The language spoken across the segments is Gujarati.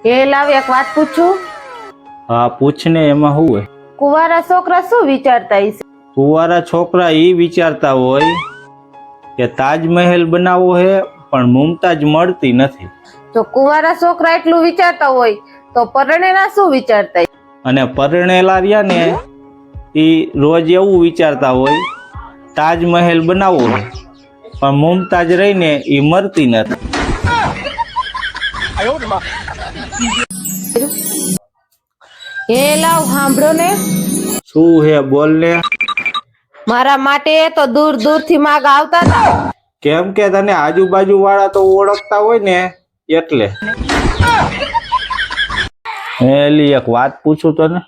એ લાવ એક વાત પૂછું. હા પૂછ ને, એમાં શું હોય? કુંવારા છોકરા શું વિચારતા હશે? કુંવારા છોકરા એ વિચારતા હોય કે તાજમહેલ બનાવવો હે પણ મુમતાજ મળતી નથી. જો કુંવારા છોકરા એટલું વિચારતા હોય તો પરણેલા શું વિચારતા હશે? અને પરણેલા રહ્યા ને એ રોજ એવું વિચારતા હોય તાજમહેલ બનાવવો હે પણ મુમતાજ રહીને એ મરતી નથી. એ લાવ સાંભળો ને. શું હે બોલ ને. મારા માટે તો દૂર દૂર થી માગ આવતા હતા. કેમ કે તને આજુબાજુ વાળા તો ઓળખતા હોય ને એટલે. એલી એક વાત પૂછું તને.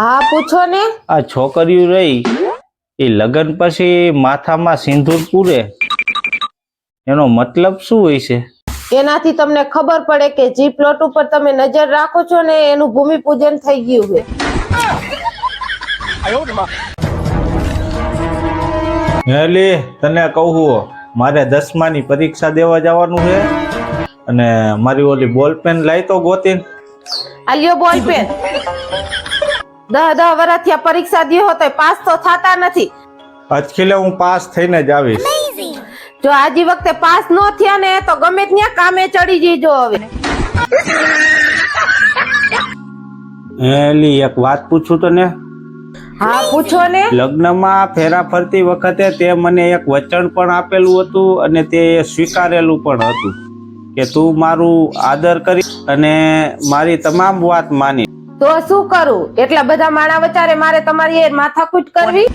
હા પૂછો ને. આ છોકરીઓ રહી એ લગ્ન પછી માથામાં સિંદૂર પૂરે એનો મતલબ શું હોય છે? એનાથી તમને ખબર પડે કે જે પ્લોટ ઉપર તમે નજર રાખો છો ને એનું ભૂમિ પૂજન થઈ ગયું છે. હેલી તને કહું મારે 10માની પરીક્ષા દેવા જવાનું છે અને મારી ઓલી બોલ પેન લાઈ તો ગોતીન. આલ્યો બોલ પેન. 10 વર્ષથી આ પરીક્ષા દીધો તો પાસ તો થતા નથી. અચખીલે હું પાસ થઈને જ આવીશ. જો આજી વખતે પાસ ન થયા ને તો ગમે ત્યાં કામે ચડી જઈજો હવે. એલી એક વાત પૂછું તને. હા પૂછો ને. લગ્નમાં ફેરા ફરતી વખતે તે મને એક વચન પણ આપેલું હતું અને તે સ્વીકારેલું પણ હતું કે તું મારું આદર કરી અને મારી તમામ વાત માની. તો શું કરું? એટલા બધા માણા વચારે મારે તમારી માથાકૂટ કરવી?